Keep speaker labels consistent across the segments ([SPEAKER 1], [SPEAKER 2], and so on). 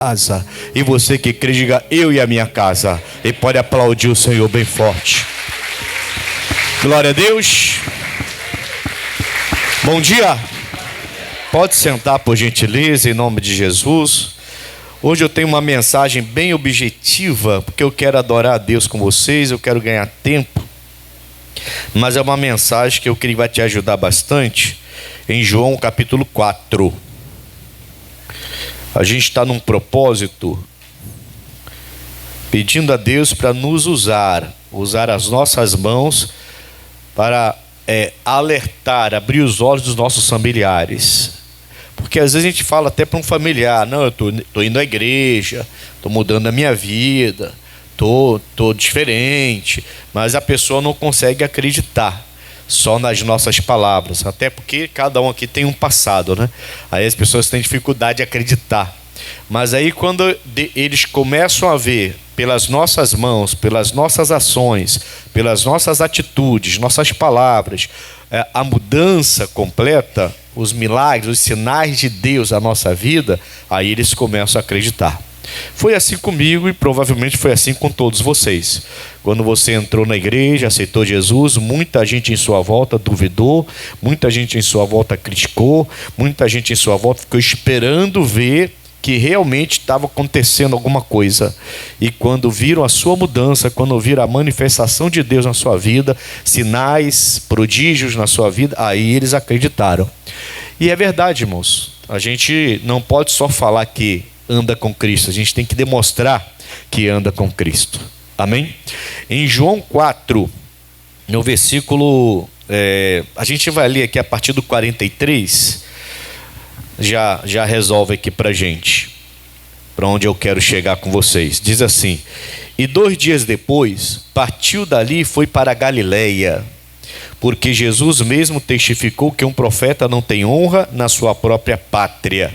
[SPEAKER 1] casa. E você que crê, diga: eu e a minha casa. E pode aplaudir o Senhor bem forte. Glória a Deus. Bom dia. Pode sentar, por gentileza, em nome de Jesus. Hoje eu tenho uma mensagem bem objetiva, porque eu quero adorar a Deus com vocês, eu quero ganhar tempo. Mas é uma mensagem que eu creio que vai te ajudar bastante. Em João capítulo 4. A gente está num propósito, pedindo a Deus para nos usar as nossas mãos para alertar, abrir os olhos dos nossos familiares. Porque às vezes a gente fala até para um familiar: não, eu estou indo à igreja, estou mudando a minha vida, estou diferente, mas a pessoa não consegue acreditar só nas nossas palavras, até porque cada um aqui tem um passado, né? Aí as pessoas têm dificuldade de acreditar. Mas aí quando eles começam a ver pelas nossas mãos, pelas nossas ações, pelas nossas atitudes, nossas palavras, a mudança completa, os milagres, os sinais de Deus na nossa vida, aí eles começam a acreditar. Foi assim comigo e provavelmente foi assim com todos vocês. Quando você entrou na igreja, aceitou Jesus, muita gente em sua volta duvidou, muita gente em sua volta criticou, muita gente em sua volta ficou esperando ver que realmente estava acontecendo alguma coisa. E quando viram a sua mudança, quando viram a manifestação de Deus na sua vida, sinais, prodígios na sua vida, aí eles acreditaram. E é verdade, irmãos, a gente não pode só falar que anda com Cristo, a gente tem que demonstrar que anda com Cristo. Amém? Em João 4, no versículo, a gente vai ler aqui a partir do 43, já resolve aqui pra gente, para onde eu quero chegar com vocês. Diz assim: e 2 dias depois, partiu dali e foi para a Galileia, porque Jesus mesmo testificou que um profeta não tem honra na sua própria pátria.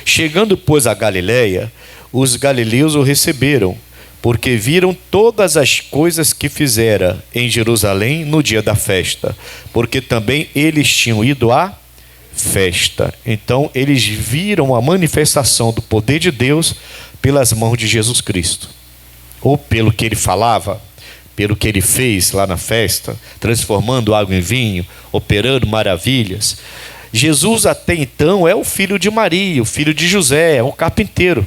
[SPEAKER 1] Chegando, pois, a Galileia, os galileus o receberam, porque viram todas as coisas que fizera em Jerusalém no dia da festa, porque também eles tinham ido à festa. Então eles viram a manifestação do poder de Deus pelas mãos de Jesus Cristo, ou pelo que ele falava, pelo que ele fez lá na festa, transformando água em vinho, operando maravilhas. Jesus até então é o filho de Maria, o filho de José, é um carpinteiro.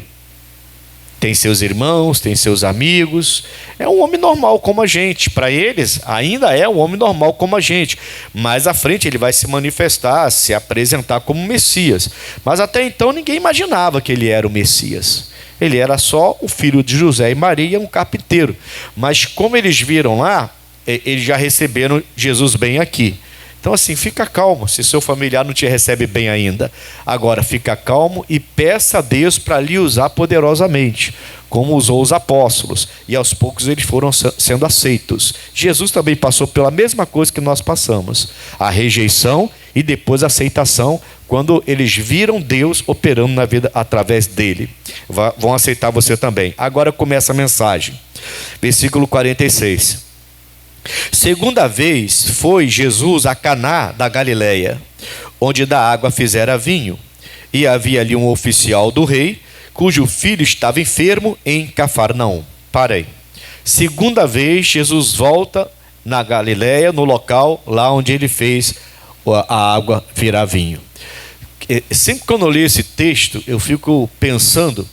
[SPEAKER 1] Tem seus irmãos, tem seus amigos, é um homem normal como a gente. Para eles ainda é um homem normal como a gente. Mais à frente ele vai se manifestar, se apresentar como Messias. Mas até então ninguém imaginava que ele era o Messias. Ele era só o filho de José e Maria, um carpinteiro. Mas como eles viram lá, eles já receberam Jesus bem aqui. Então assim, fica calmo, se seu familiar não te recebe bem ainda. Agora fica calmo e peça a Deus para lhe usar poderosamente, como usou os apóstolos. E aos poucos eles foram sendo aceitos. Jesus também passou pela mesma coisa que nós passamos. A rejeição e depois a aceitação, quando eles viram Deus operando na vida através dele. Vão aceitar você também. Agora começa a mensagem. Versículo 46. Segunda vez foi Jesus a Caná da Galileia, onde da água fizera vinho. E havia ali um oficial do rei, cujo filho estava enfermo em Cafarnaum. Parei. Segunda vez Jesus volta na Galileia, no local lá onde ele fez a água virar vinho. Sempre que eu leio esse texto, eu fico pensando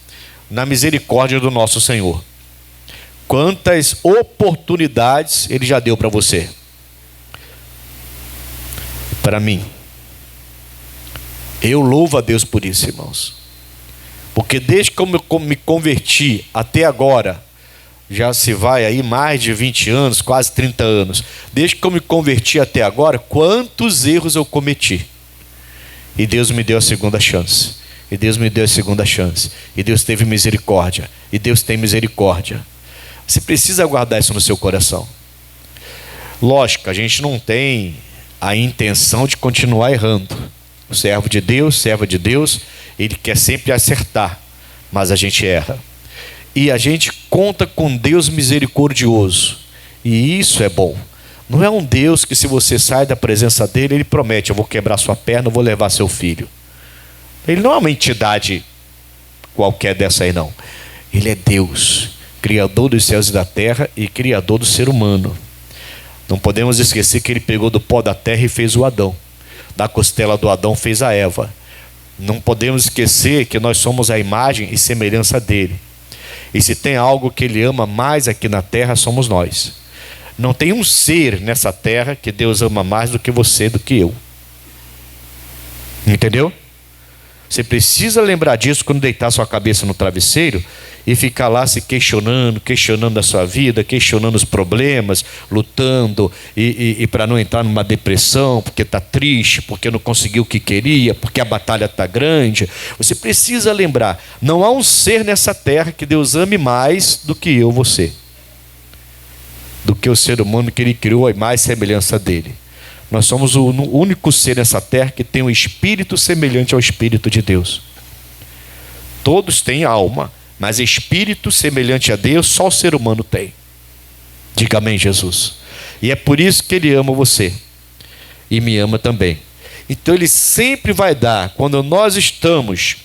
[SPEAKER 1] na misericórdia do nosso Senhor. Quantas oportunidades ele já deu para você, para mim. Eu louvo a Deus por isso, irmãos, porque desde que eu me converti até agora, já se vai aí mais de 20 anos, quase 30 anos, desde que eu me converti até agora, quantos erros eu cometi, e Deus me deu a segunda chance, e Deus me deu a segunda chance, e Deus teve misericórdia, e Deus tem misericórdia. Você precisa guardar isso no seu coração. Lógico, a gente não tem a intenção de continuar errando. O servo de Deus, serva de Deus, ele quer sempre acertar, mas a gente erra. E a gente conta com Deus misericordioso, e isso é bom. Não é um Deus que, se você sai da presença dele, ele promete: eu vou quebrar sua perna, eu vou levar seu filho. Ele não é uma entidade qualquer dessa aí não. Ele é Deus, Criador dos céus e da terra e Criador do ser humano. Não podemos esquecer que ele pegou do pó da terra e fez o Adão. Da costela do Adão fez a Eva. Não podemos esquecer que nós somos a imagem e semelhança dele. E se tem algo que ele ama mais aqui na terra, somos nós. Não tem um ser nessa terra que Deus ama mais do que você, do que eu. Entendeu? Você precisa lembrar disso quando deitar sua cabeça no travesseiro e ficar lá se questionando a sua vida, questionando os problemas, lutando e para não entrar numa depressão, porque está triste, porque não conseguiu o que queria, porque a batalha está grande. Você precisa lembrar, não há um ser nessa terra que Deus ame mais do que eu, você. Do que o ser humano que ele criou, a mais semelhança dele. Nós somos o único ser nessa terra que tem um espírito semelhante ao Espírito de Deus. Todos têm alma, mas espírito semelhante a Deus só o ser humano tem. Diga amém, Jesus. E é por isso que ele ama você e me ama também. Então ele sempre vai dar, quando nós estamos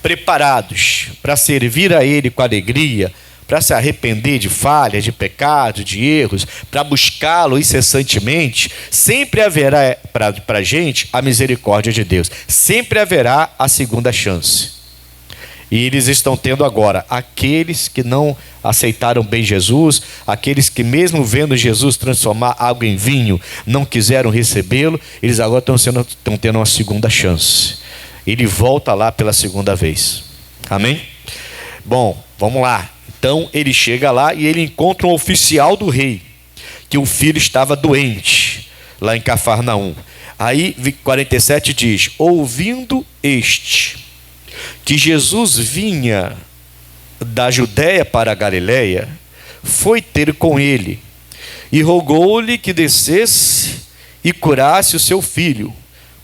[SPEAKER 1] preparados para servir a ele com alegria, para se arrepender de falhas, de pecados, de erros, para buscá-lo incessantemente, sempre haverá para a gente a misericórdia de Deus. Sempre haverá a segunda chance. E eles estão tendo agora, aqueles que não aceitaram bem Jesus, aqueles que mesmo vendo Jesus transformar água em vinho, não quiseram recebê-lo, eles agora estão tendo uma segunda chance. Ele volta lá pela segunda vez. Amém? Bom, vamos lá. Então ele chega lá e ele encontra um oficial do rei, que o filho estava doente, lá em Cafarnaum. Aí 47 diz, ouvindo que Jesus vinha da Judéia para a Galiléia, foi ter com ele, e rogou-lhe que descesse e curasse o seu filho,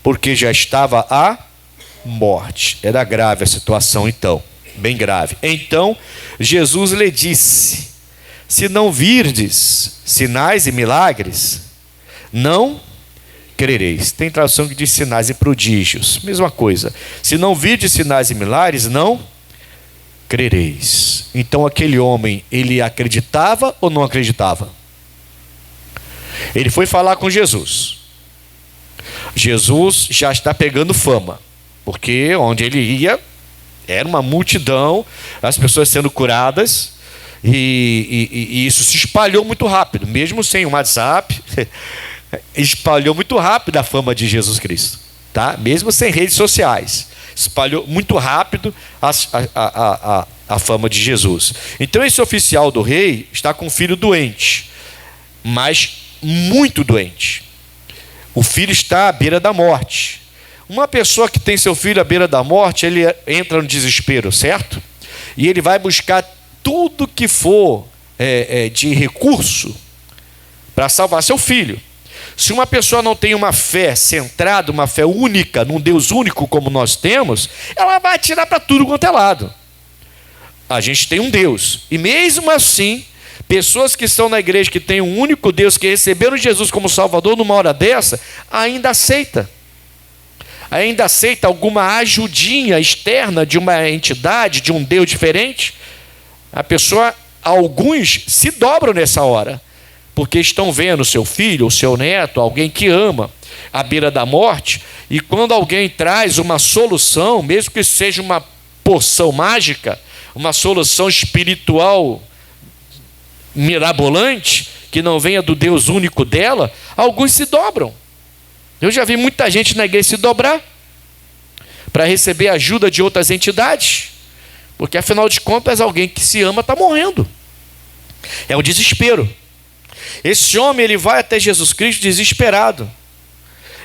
[SPEAKER 1] porque já estava à morte. Era grave a situação então. Bem grave. Então Jesus lhe disse, se não virdes sinais e milagres, não crereis. Tem tradução que diz sinais e prodígios, mesma coisa. Se não virdes sinais e milagres, não crereis. Então aquele homem, ele acreditava ou não acreditava? Ele foi falar com Jesus. Jesus já está pegando fama, porque onde ele ia era uma multidão, as pessoas sendo curadas, e isso se espalhou muito rápido, mesmo sem o WhatsApp, espalhou muito rápido a fama de Jesus Cristo, tá? Mesmo sem redes sociais, espalhou muito rápido a fama de Jesus. Então esse oficial do rei está com um filho doente, mas muito doente. O filho está à beira da morte. Uma pessoa que tem seu filho à beira da morte, ele entra no desespero, certo? E ele vai buscar tudo que for de recurso para salvar seu filho. Se uma pessoa não tem uma fé centrada, uma fé única, num Deus único como nós temos, ela vai atirar para tudo quanto é lado. A gente tem um Deus. E mesmo assim, pessoas que estão na igreja, que tem um único Deus, que receberam Jesus como Salvador numa hora dessa, ainda aceita alguma ajudinha externa de uma entidade, de um Deus diferente. Alguns se dobram nessa hora, porque estão vendo o seu filho, o seu neto, alguém que ama, à beira da morte, e quando alguém traz uma solução, mesmo que seja uma poção mágica, uma solução espiritual mirabolante, que não venha do Deus único dela, alguns se dobram. Eu já vi muita gente na igreja se dobrar para receber ajuda de outras entidades, porque afinal de contas alguém que se ama está morrendo. É o desespero. Esse homem, ele vai até Jesus Cristo desesperado,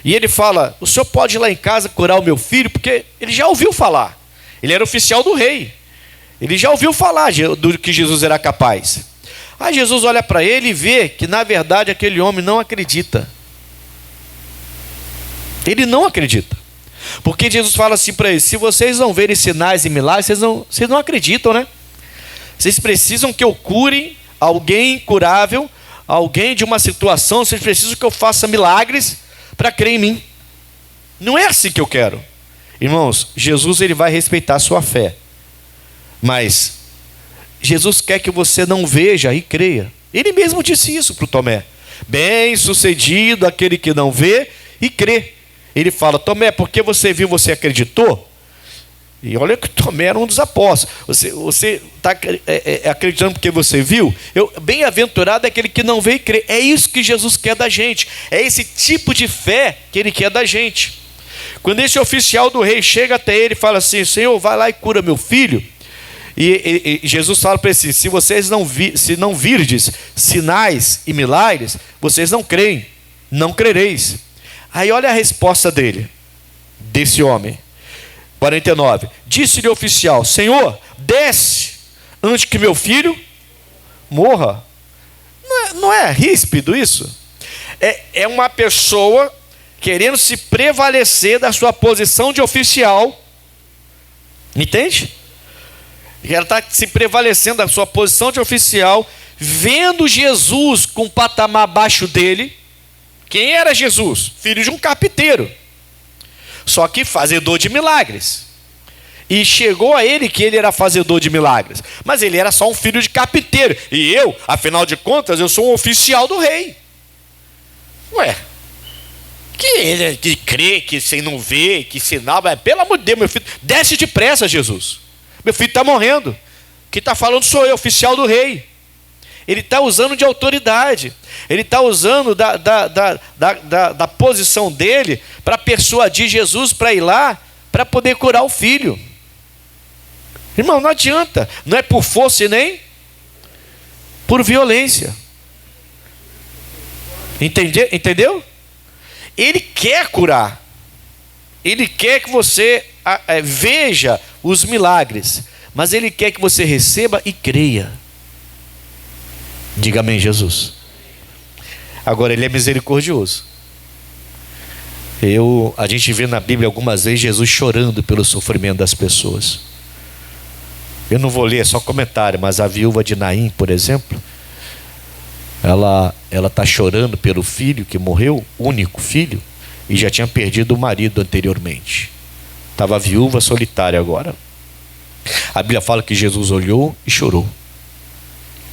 [SPEAKER 1] e ele fala, o senhor pode ir lá em casa curar o meu filho? Porque ele já ouviu falar, ele era oficial do rei, ele já ouviu falar do que Jesus era capaz. Aí Jesus olha para ele e vê que na verdade aquele homem não acredita. Ele não acredita, porque Jesus fala assim para ele, se vocês não verem sinais e milagres, vocês não acreditam, né? Vocês precisam que eu cure alguém incurável, alguém de uma situação, vocês precisam que eu faça milagres para crer em mim. Não é assim que eu quero. Irmãos, Jesus ele vai respeitar a sua fé, mas Jesus quer que você não veja e creia. Ele mesmo disse isso para o Tomé: bem-sucedido aquele que não vê e crê. Ele fala: Tomé, porque você viu, você acreditou? E olha que Tomé era um dos apóstolos. Você está acreditando porque você viu? Bem-aventurado é aquele que não vê e crê. É isso que Jesus quer da gente. É esse tipo de fé que Ele quer da gente. Quando esse oficial do rei chega até ele e fala assim: Senhor, vai lá e cura meu filho. E Jesus fala para ele assim: se vocês se não virdes sinais e milagres, vocês não creem, não crereis. Aí olha a resposta desse homem. 49. Disse-lhe o oficial: Senhor, desce antes que meu filho morra. Não é ríspido isso? É uma pessoa querendo se prevalecer da sua posição de oficial. Entende? Ela está se prevalecendo da sua posição de oficial, vendo Jesus com um patamar abaixo dele. Quem era Jesus? Filho de um carpinteiro, só que fazedor de milagres. E chegou a ele que ele era fazedor de milagres, mas ele era só um filho de carpinteiro. E eu, afinal de contas, eu sou um oficial do rei. Ué, que ele que crê, que sem não ver, que sinal, mas pelo amor de Deus, meu filho, desce depressa, Jesus. Meu filho está morrendo. Quem está falando sou eu, oficial do rei. Ele está usando de autoridade. Ele está usando da posição dele para persuadir Jesus para ir lá, para poder curar o filho. Irmão, não adianta. Não é por força e nem por violência. Entendeu? Ele quer curar. Ele quer que você veja os milagres, mas Ele quer que você receba e creia. Diga amém, Jesus. Agora, Ele é misericordioso. A gente vê na Bíblia algumas vezes Jesus chorando pelo sofrimento das pessoas. Eu não vou ler, é só comentário, mas a viúva de Naim, por exemplo, ela está chorando pelo filho que morreu, único filho, e já tinha perdido o marido anteriormente. Estava viúva, solitária agora. A Bíblia fala que Jesus olhou e chorou.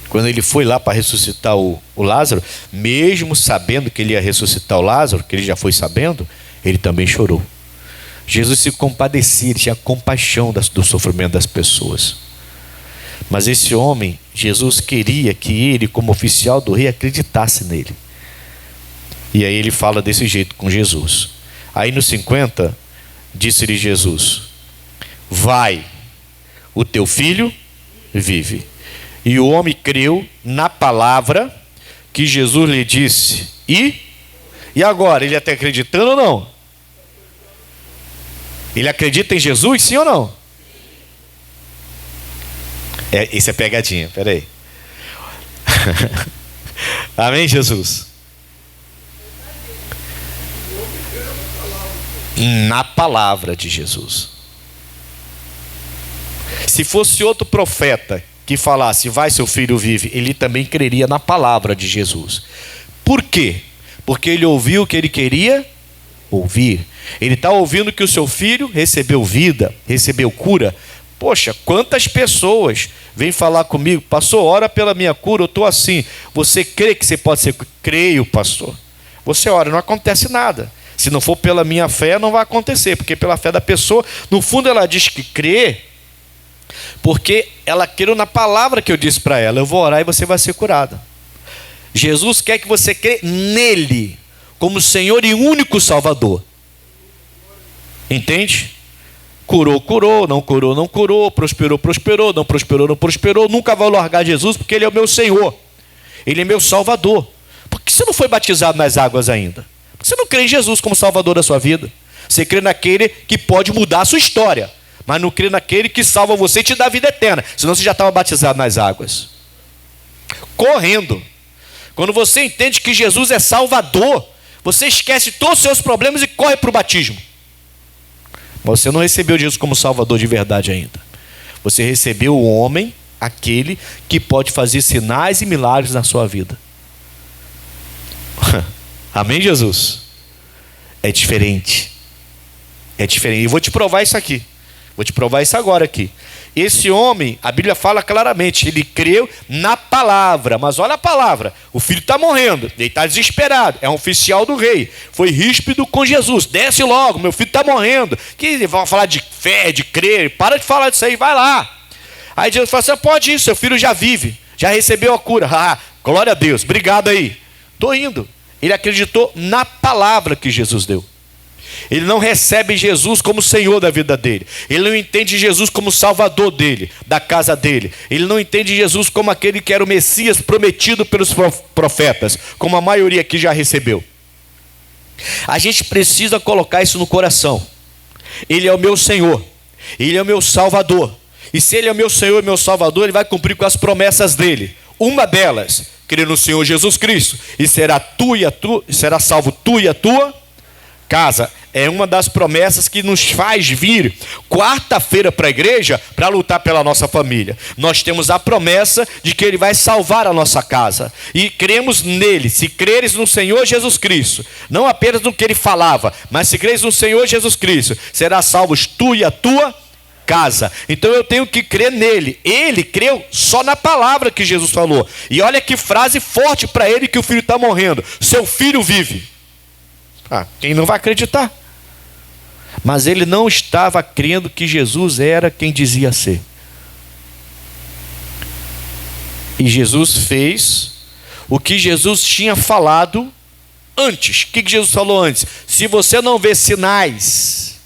[SPEAKER 1] Quando ele foi lá para ressuscitar o Lázaro, mesmo sabendo que ele ia ressuscitar o Lázaro, que ele já foi sabendo, ele também chorou. Jesus se compadecia, ele tinha compaixão do sofrimento das pessoas. Mas esse homem, Jesus queria que ele, como oficial do rei, acreditasse nele. E aí ele fala desse jeito com Jesus. Aí no 50, disse-lhe Jesus: vai, o teu filho vive. E o homem creu na palavra que Jesus lhe disse. E agora, ele está acreditando ou não? Ele acredita em Jesus, sim ou não? Isso é pegadinha, peraí. Amém, Jesus? Na palavra de Jesus. Se fosse outro profeta que falasse: vai, seu filho vive, ele também creria na palavra de Jesus. Por quê? Porque ele ouviu o que ele queria ouvir. Ele está ouvindo que o seu filho recebeu vida, recebeu cura. Poxa, quantas pessoas vêm falar comigo: pastor, ora pela minha cura, eu estou assim. Você crê que você pode ser? Creio, pastor. Você ora, não acontece nada. Se não for pela minha fé, não vai acontecer, porque pela fé da pessoa, no fundo ela diz que crê, porque ela creu na palavra que eu disse para ela: eu vou orar e você vai ser curada. Jesus quer que você crê nele, como Senhor e único Salvador. Entende? Curou, curou, não curou, não curou, prosperou, prosperou, não prosperou, não prosperou, nunca vai largar Jesus, porque Ele é o meu Senhor, Ele é meu Salvador. Por que você não foi batizado nas águas ainda? Porque você não crê em Jesus como Salvador da sua vida. Você crê naquele que pode mudar a sua história, mas não crê naquele que salva você e te dá a vida eterna, senão você já estava batizado nas águas. Correndo. Quando você entende que Jesus é Salvador, você esquece todos os seus problemas e corre para o batismo. Mas você não recebeu Jesus como Salvador de verdade ainda. Você recebeu o homem, aquele que pode fazer sinais e milagres na sua vida. Amém, Jesus? É diferente. É diferente. E vou te provar isso aqui. Vou te provar isso agora aqui. Esse homem, a Bíblia fala claramente, ele creu na palavra. Mas olha a palavra. O filho está morrendo. Ele está desesperado. É um oficial do rei. Foi ríspido com Jesus. Desce logo, meu filho está morrendo. Que vão falar de fé, de crer. Para de falar disso aí, vai lá. Aí Jesus fala assim, pode ir, seu filho já vive. Já recebeu a cura. Ah, glória a Deus. Obrigado aí. Estou indo. Ele acreditou na palavra que Jesus deu. Ele não recebe Jesus como Senhor da vida dele. Ele não entende Jesus como Salvador dele, da casa dele. Ele não entende Jesus como aquele que era o Messias prometido pelos profetas, como a maioria aqui já recebeu. A gente precisa colocar isso no coração. Ele é o meu Senhor. Ele é o meu Salvador. E se Ele é o meu Senhor e meu Salvador, Ele vai cumprir com as promessas dele. Uma delas, crer no Senhor Jesus Cristo, e será salvo tu e a tua casa. É uma das promessas que nos faz vir quarta-feira para a igreja para lutar pela nossa família. Nós temos a promessa de que Ele vai salvar a nossa casa. E cremos nele. Se creres no Senhor Jesus Cristo, não apenas no que Ele falava, mas se creres no Senhor Jesus Cristo, será salvos tu e a tua casa. Então eu tenho que crer nele. Ele creu só na palavra que Jesus falou. E olha que frase forte para ele, que o filho está morrendo. Seu filho vive. Quem não vai acreditar? Mas ele não estava crendo que Jesus era quem dizia ser. E Jesus fez o que Jesus tinha falado antes. O que Jesus falou antes? Se você não vê sinais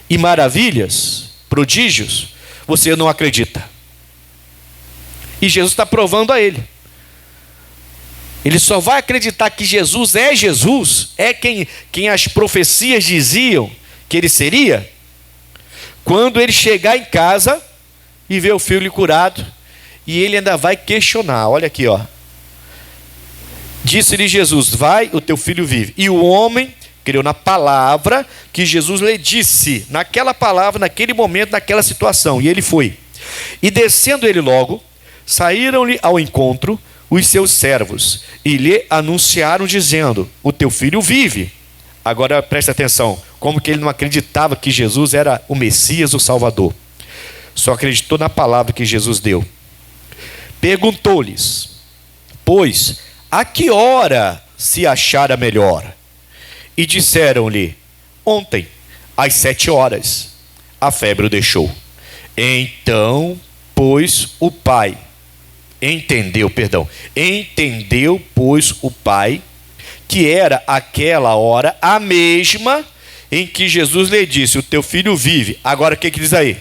[SPEAKER 1] e maravilhas, prodígios, você não acredita. E Jesus está provando a ele. Ele só vai acreditar que Jesus, é quem as profecias diziam que ele seria, quando ele chegar em casa e ver o filho curado, e ele ainda vai questionar. Olha aqui, ó. Disse-lhe Jesus, vai, o teu filho vive. E o homem creu na palavra que Jesus lhe disse, naquela palavra, naquele momento, naquela situação, e ele foi. E descendo ele logo, saíram-lhe ao encontro os seus servos, e lhe anunciaram dizendo, o teu filho vive. Agora presta atenção, como que ele não acreditava que Jesus era o Messias, o Salvador. Só acreditou na palavra que Jesus deu. Perguntou-lhes, pois, a que hora se achara melhor? E disseram-lhe, ontem, às 7 horas, a febre o deixou. Então, pois, entendeu, pois, o pai, que era aquela hora a mesma em que Jesus lhe disse, o teu filho vive. Agora o que diz aí?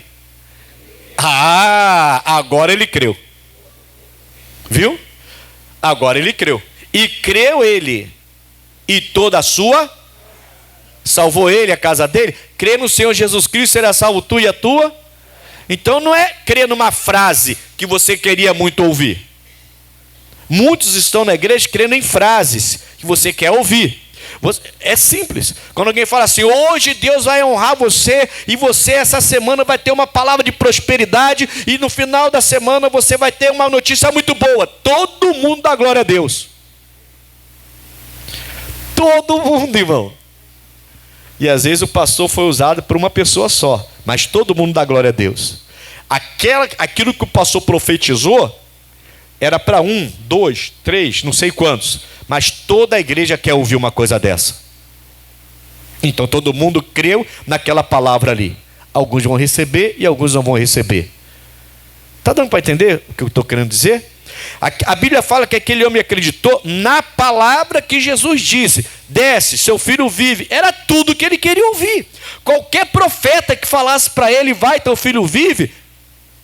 [SPEAKER 1] Agora ele creu. Viu? Agora ele creu. E creu ele, e toda a sua, salvou ele, a casa dele. Crê no Senhor Jesus Cristo, será salvo tu e a tua. Então não é crer numa frase que você queria muito ouvir. Muitos estão na igreja crendo em frases que você quer ouvir. É simples. Quando alguém fala assim, hoje Deus vai honrar você, e você essa semana vai ter uma palavra de prosperidade, e no final da semana você vai ter uma notícia muito boa. Todo mundo dá glória a Deus. Todo mundo, irmão. E às vezes o pastor foi usado por uma pessoa só, mas todo mundo dá glória a Deus. Aquilo que o pastor profetizou era para 1, 2, 3, não sei quantos, mas toda a igreja quer ouvir uma coisa dessa. Então todo mundo creu naquela palavra ali. Alguns vão receber e alguns não vão receber. Está dando para entender o que eu estou querendo dizer? A Bíblia fala que aquele homem acreditou na palavra que Jesus disse. Desce, seu filho vive. Era tudo que ele queria ouvir. Qualquer profeta que falasse para ele, vai, teu filho vive,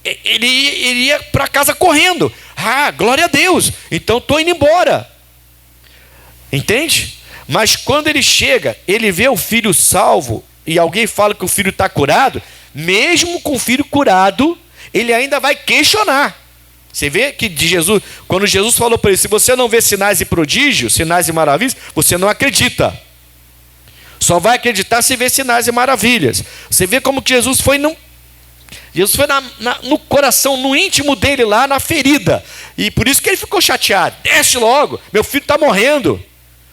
[SPEAKER 1] ele iria para casa correndo. Glória a Deus, então estou indo embora. Entende? Mas quando ele chega, ele vê o filho salvo, e alguém fala que o filho está curado, mesmo com o filho curado, ele ainda vai questionar. Você vê que quando Jesus falou para ele, se você não vê sinais e prodígios, sinais e maravilhas, você não acredita. Só vai acreditar se vê sinais e maravilhas. Você vê como que Jesus foi no coração, no íntimo dele lá, na ferida. E por isso que ele ficou chateado. Desce logo, meu filho está morrendo.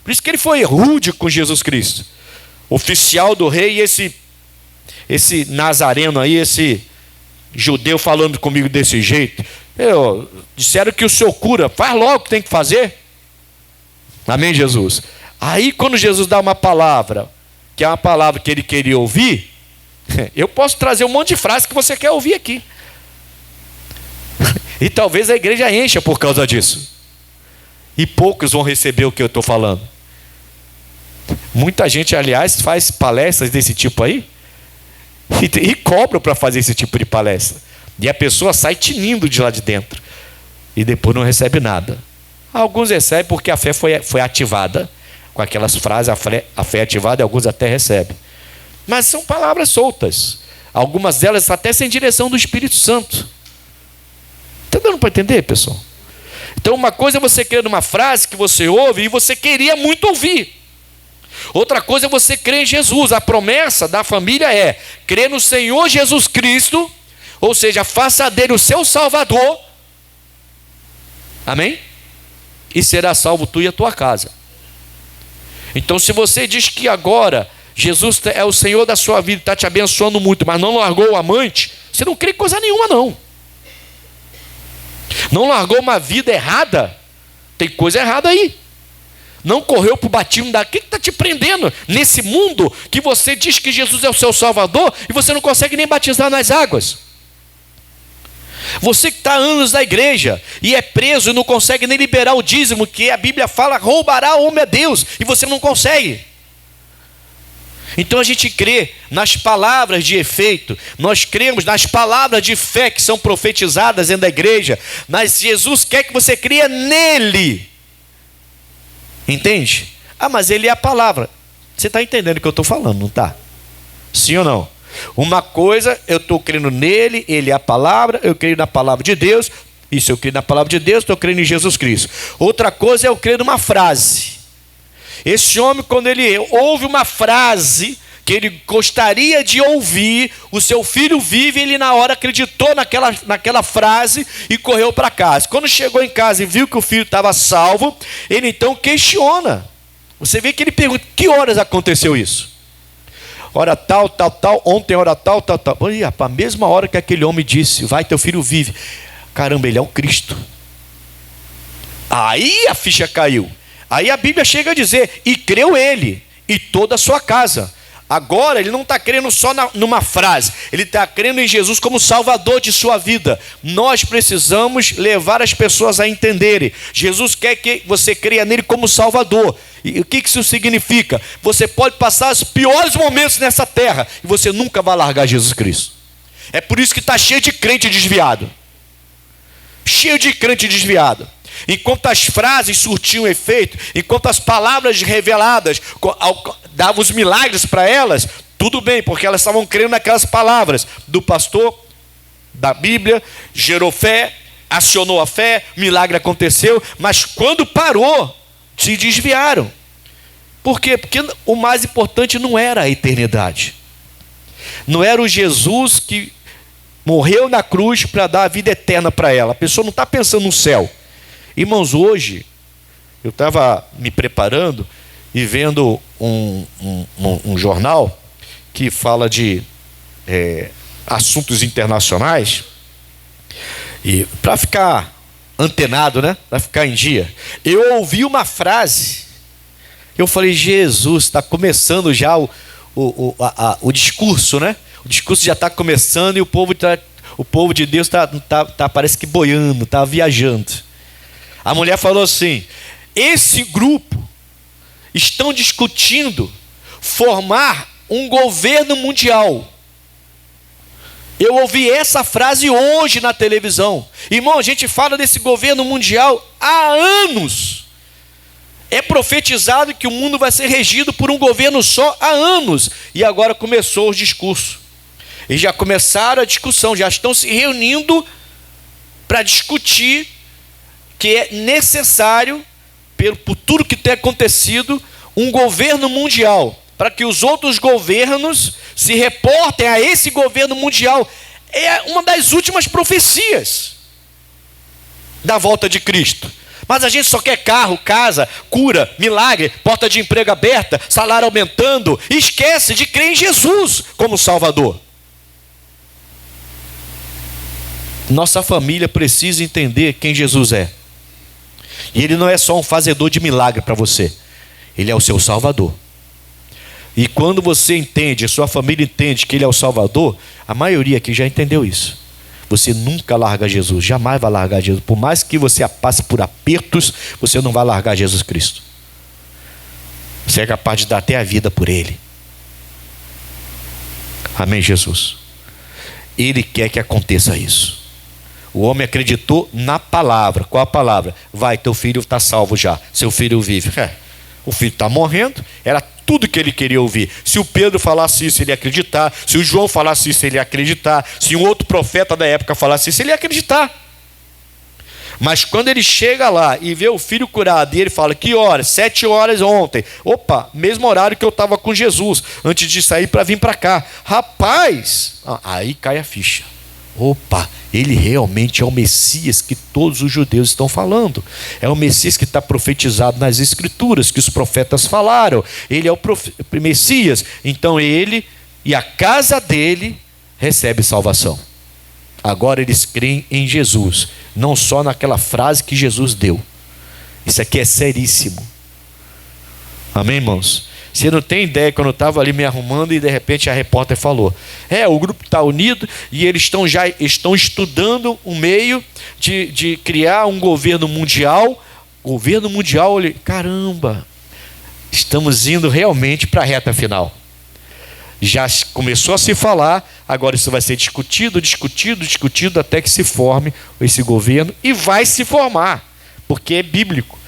[SPEAKER 1] Por isso que ele foi rude com Jesus Cristo. Oficial do rei, e esse esse nazareno aí, esse judeu falando comigo desse jeito. Disseram que o senhor cura, faz logo o que tem que fazer. Amém, Jesus? Aí quando Jesus dá uma palavra, que é uma palavra que ele queria ouvir, eu posso trazer um monte de frases que você quer ouvir aqui. E talvez a igreja encha por causa disso. E poucos vão receber o que eu estou falando. Muita gente, aliás, faz palestras desse tipo aí e cobra para fazer esse tipo de palestra. E a pessoa sai tinindo de lá de dentro. E depois não recebe nada. Alguns recebem porque a fé foi ativada. Com aquelas frases, a fé ativada, e alguns até recebem. Mas são palavras soltas. Algumas delas até sem direção do Espírito Santo. Está dando para entender, pessoal? Então uma coisa é você crer numa frase que você ouve e você queria muito ouvir. Outra coisa é você crer em Jesus. A promessa da família é crer no Senhor Jesus Cristo, ou seja, faça dele o seu Salvador. Amém? E será salvo tu e a tua casa. Então se você diz que agora Jesus é o Senhor da sua vida, está te abençoando muito, mas não largou o amante, você não crê em coisa nenhuma não. Não largou uma vida errada, tem coisa errada aí. Não correu para o batismo daqui, que está te prendendo nesse mundo que você diz que Jesus é o seu Salvador e você não consegue nem batizar nas águas. Você que está há anos na igreja e é preso e não consegue nem liberar o dízimo, que a Bíblia fala, roubará o homem a Deus, e você não consegue. Então a gente crê nas palavras de efeito, nós cremos nas palavras de fé que são profetizadas dentro da igreja, mas Jesus quer que você creia nele. Entende? Mas ele é a palavra. Você está entendendo o que eu estou falando, não está? Sim ou não? Uma coisa, eu estou crendo nele, ele é a palavra, eu creio na palavra de Deus. Isso, eu creio na palavra de Deus, estou crendo em Jesus Cristo. Outra coisa é eu crer numa frase. Esse homem, quando ele ouve uma frase que ele gostaria de ouvir, o seu filho vive, ele na hora acreditou naquela frase e correu para casa. Quando chegou em casa e viu que o filho estava salvo, ele então questiona. Você vê que ele pergunta, que horas aconteceu isso? Hora tal, tal, tal, ontem hora tal, tal, tal. Olha, a mesma hora que aquele homem disse, vai, teu filho vive. Caramba, ele é o Cristo. Aí a ficha caiu. Aí a Bíblia chega a dizer, e creu ele, e toda a sua casa. Agora ele não está crendo só numa frase, ele está crendo em Jesus como Salvador de sua vida. Nós precisamos levar as pessoas a entenderem. Jesus quer que você creia nele como Salvador. E o que isso significa? Você pode passar os piores momentos nessa terra e você nunca vai largar Jesus Cristo. É por isso que está cheio de crente desviado. Cheio de crente desviado. Enquanto as frases surtiam efeito, enquanto as palavras reveladas davam os milagres para elas, tudo bem, porque elas estavam crendo naquelas palavras do pastor, da Bíblia, gerou fé, acionou a fé, milagre aconteceu, mas quando parou, se desviaram. Por quê? Porque o mais importante não era a eternidade, não era o Jesus que morreu na cruz para dar a vida eterna para ela. A pessoa não está pensando no céu. Irmãos, hoje eu estava me preparando e vendo um jornal que fala de assuntos internacionais, e para ficar antenado, né? Para ficar em dia, eu ouvi uma frase, eu falei, Jesus, está começando já o discurso, né? O discurso já está começando e o povo de Deus tá parece que boiando, está viajando. A mulher falou assim, esse grupo estão discutindo formar um governo mundial. Eu ouvi essa frase hoje na televisão. Irmão, a gente fala desse governo mundial há anos. É profetizado que o mundo vai ser regido por um governo só há anos. E agora começou os discursos. E já começaram a discussão, já estão se reunindo para discutir que é necessário, por tudo que tem acontecido, um governo mundial, para que os outros governos se reportem a esse governo mundial. É uma das últimas profecias da volta de Cristo. Mas a gente só quer carro, casa, cura, milagre, porta de emprego aberta, salário aumentando, e esquece de crer em Jesus como Salvador. Nossa família precisa entender quem Jesus é. E Ele não é só um fazedor de milagre para você. Ele é o seu Salvador. E quando você entende, a sua família entende que Ele é o Salvador, a maioria aqui já entendeu isso. Você nunca larga Jesus, jamais vai largar Jesus. Por mais que você passe por apertos, você não vai largar Jesus Cristo. Você é capaz de dar até a vida por Ele. Amém, Jesus? Ele quer que aconteça isso. O homem acreditou na palavra. Qual a palavra? Vai, teu filho está salvo já. Seu filho vive. O filho está morrendo. Era tudo que ele queria ouvir. Se o Pedro falasse isso, ele ia acreditar. Se o João falasse isso, ele ia acreditar. Se um outro profeta da época falasse isso, ele ia acreditar. Mas quando ele chega lá e vê o filho curado, e ele fala, que horas? 7 horas ontem. Opa, mesmo horário que eu estava com Jesus, antes de sair para vir para cá. Rapaz, aí cai a ficha. Opa, ele realmente é o Messias que todos os judeus estão falando. É o Messias que está profetizado nas Escrituras, que os profetas falaram. Ele é o Messias. Então ele e a casa dele recebe salvação. Agora eles creem em Jesus, não só naquela frase que Jesus deu. Isso aqui é seríssimo. Amém, irmãos? Você não tem ideia, quando eu estava ali me arrumando e de repente a repórter falou, o grupo está unido e eles estão estudando um meio de criar um governo mundial. Governo mundial, caramba, estamos indo realmente para a reta final. Já começou a se falar, agora isso vai ser discutido até que se forme esse governo, e vai se formar, porque é bíblico,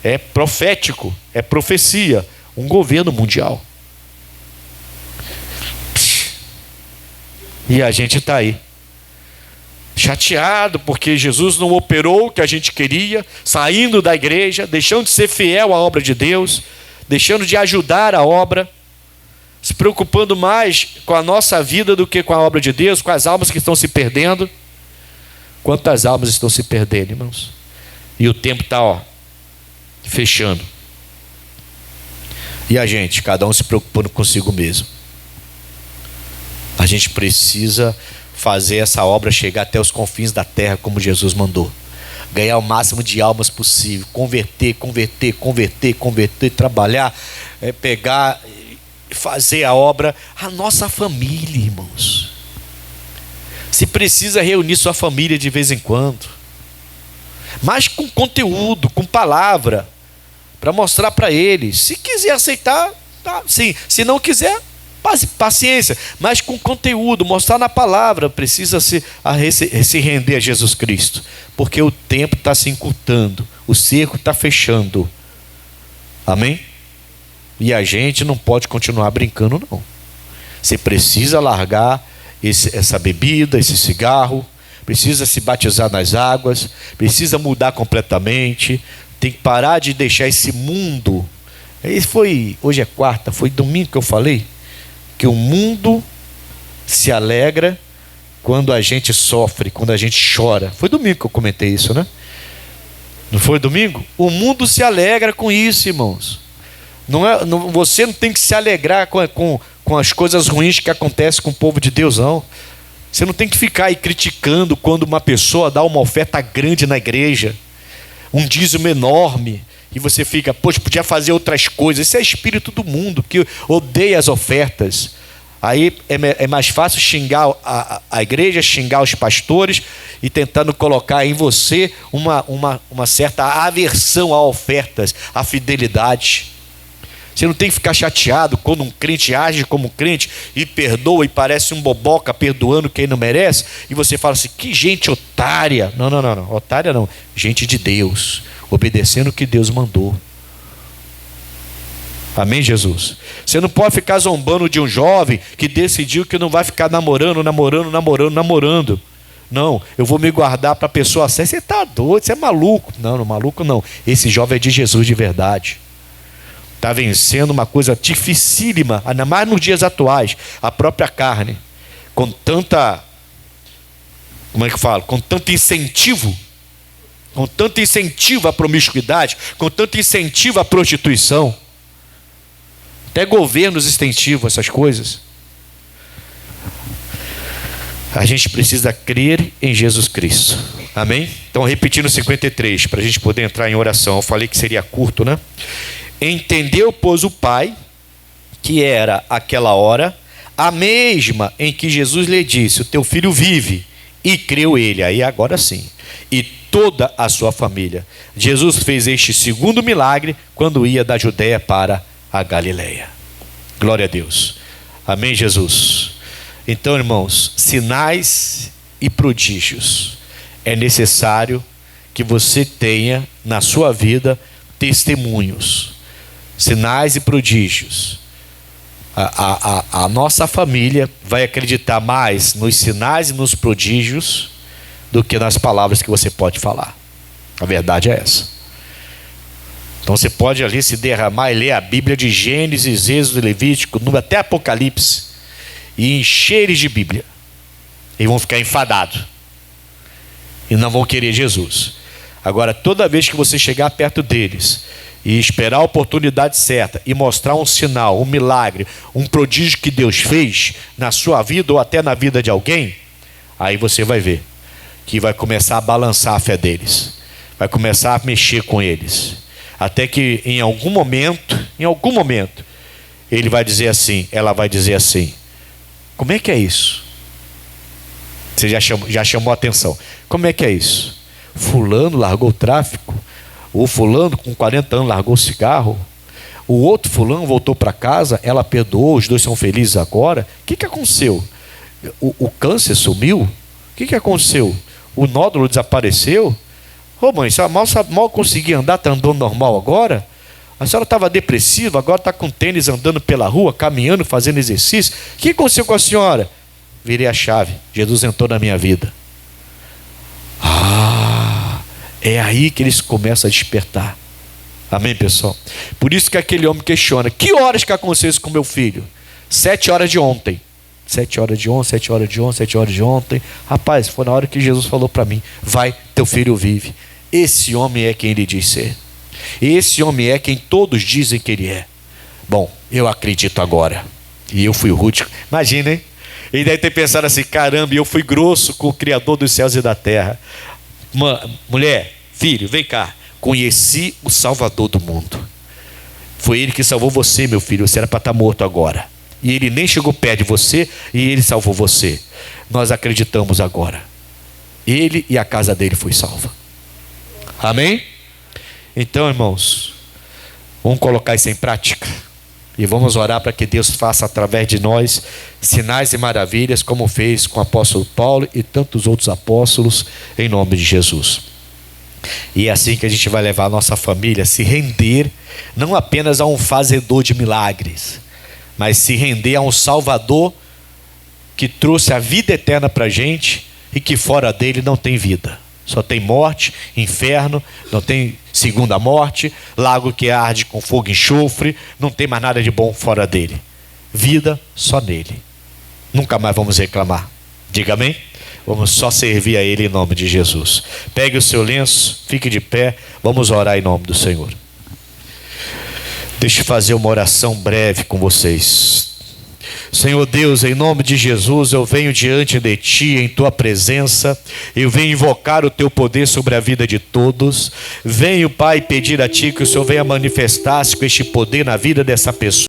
[SPEAKER 1] é profético, é profecia. Um governo mundial. E a gente está aí, chateado porque Jesus não operou o que a gente queria, saindo da igreja, deixando de ser fiel à obra de Deus, deixando de ajudar a obra, se preocupando mais com a nossa vida do que com a obra de Deus, com as almas que estão se perdendo. Quantas almas estão se perdendo, irmãos? E o tempo está fechando. E a gente, cada um se preocupando consigo mesmo. A gente precisa fazer essa obra chegar até os confins da terra, como Jesus mandou. Ganhar o máximo de almas possível. Converter, trabalhar, pegar, fazer a obra. A nossa família, irmãos. Se precisa reunir sua família de vez em quando. Mas com conteúdo, com palavra. Para mostrar para eles. Se quiser aceitar, tá, sim. Se não quiser, paciência. Mas com conteúdo, mostrar na palavra. Precisa se render a Jesus Cristo. Porque o tempo está se encurtando. O cerco está fechando. Amém? E a gente não pode continuar brincando, não. Você precisa largar essa bebida, esse cigarro. Precisa se batizar nas águas. Precisa mudar completamente. Tem que parar de deixar esse mundo. Hoje é quarta, foi domingo que eu falei que o mundo se alegra quando a gente sofre, quando a gente chora. Foi domingo que eu comentei isso, né? Não foi domingo? O mundo se alegra com isso, irmãos. Você não tem que se alegrar com as coisas ruins que acontecem com o povo de Deus, não. Você não tem que ficar aí criticando quando uma pessoa dá uma oferta grande na igreja, um dízimo enorme, e você fica, poxa, podia fazer outras coisas. Esse é espírito do mundo que odeia as ofertas. Aí é mais fácil xingar a igreja, xingar os pastores e tentando colocar em você uma certa aversão a ofertas, a fidelidade. Você não tem que ficar chateado quando um crente age como crente e perdoa e parece um boboca perdoando quem não merece, e você fala assim, que gente otária. Não, otária não, gente de Deus, obedecendo o que Deus mandou. Amém, Jesus? Você não pode ficar zombando de um jovem que decidiu que não vai ficar namorando. Não, eu vou me guardar para a pessoa certa. Você está doido, você é maluco. Não, maluco não. Esse jovem é de Jesus de verdade. Está vencendo uma coisa dificílima, ainda mais nos dias atuais, a própria carne, com tanta, com tanto incentivo, com tanto incentivo à promiscuidade, com tanto incentivo à prostituição. Até governos incentivam essas coisas. A gente precisa crer em Jesus Cristo. Amém? Então, repetindo 53, para a gente poder entrar em oração. Eu falei que seria curto, né? Entendeu, pois, o pai, que era aquela hora, a mesma em que Jesus lhe disse: o teu filho vive. E creu ele. Aí agora sim. E toda a sua família. Jesus fez este segundo milagre quando ia da Judéia para a Galileia. Glória a Deus. Amém, Jesus. Então, irmãos, sinais e prodígios. É necessário que você tenha na sua vida testemunhos. Sinais e prodígios. A nossa família vai acreditar mais nos sinais e nos prodígios do que nas palavras que você pode falar. A verdade é essa. Então você pode ali se derramar e ler a Bíblia de Gênesis, Êxodo, Levítico, até Apocalipse, e encher eles de Bíblia. E vão ficar enfadados. E não vão querer Jesus. Agora, toda vez que você chegar perto deles e esperar a oportunidade certa e mostrar um sinal, um milagre, um prodígio que Deus fez na sua vida ou até na vida de alguém, aí você vai ver que vai começar a balançar a fé deles, vai começar a mexer com eles, até que em algum momento, ele vai dizer assim, ela vai dizer assim: como é que é isso? Você já chamou a atenção. Como é que é isso? Fulano largou o tráfico. O fulano com 40 anos largou o cigarro. O outro fulano voltou para casa, ela perdoou, os dois são felizes agora. O que aconteceu? O câncer sumiu? O que aconteceu? O nódulo desapareceu? Ô mãe, a senhora mal conseguia andar, está andando normal agora? A senhora estava depressiva, agora está com tênis andando pela rua, caminhando, fazendo exercício. O que aconteceu com a senhora? Virei a chave, Jesus entrou na minha vida. É aí que eles começam a despertar. Amém, pessoal? Por isso que aquele homem questiona: que horas que aconteceu isso com meu filho? 7 horas de ontem. 7 horas de ontem, 7 horas de ontem, 7 horas de ontem. Rapaz, foi na hora que Jesus falou para mim: vai, teu filho vive. Esse homem é quem ele diz ser. Esse homem é quem todos dizem que ele é. Bom, eu acredito agora. E eu fui rude. Imagina, hein? Ele deve ter pensado assim: caramba, eu fui grosso com o Criador dos céus e da terra. Mulher, filho, vem cá. Conheci o Salvador do mundo. Foi ele que salvou você, meu filho. Você era para estar morto agora. E ele nem chegou perto de você e ele salvou você. Nós acreditamos agora. Ele e a casa dele foi salva. Amém? Então, irmãos, vamos colocar isso em prática. E vamos orar para que Deus faça através de nós sinais e maravilhas, como fez com o apóstolo Paulo e tantos outros apóstolos, em nome de Jesus. E é assim que a gente vai levar a nossa família a se render, não apenas a um fazedor de milagres, mas se render a um Salvador que trouxe a vida eterna para a gente e que fora dele não tem vida. Só tem morte, inferno, não tem segunda morte, lago que arde com fogo e enxofre, não tem mais nada de bom fora dele. Vida só nele. Nunca mais vamos reclamar. Diga amém? Vamos só servir a ele em nome de Jesus. Pegue o seu lenço, fique de pé, vamos orar em nome do Senhor. Deixa eu fazer uma oração breve com vocês. Senhor Deus, em nome de Jesus, eu venho diante de Ti, em Tua presença, eu venho invocar o Teu poder sobre a vida de todos. Venho, Pai, pedir a Ti que o Senhor venha manifestar-se com este poder na vida dessa pessoa.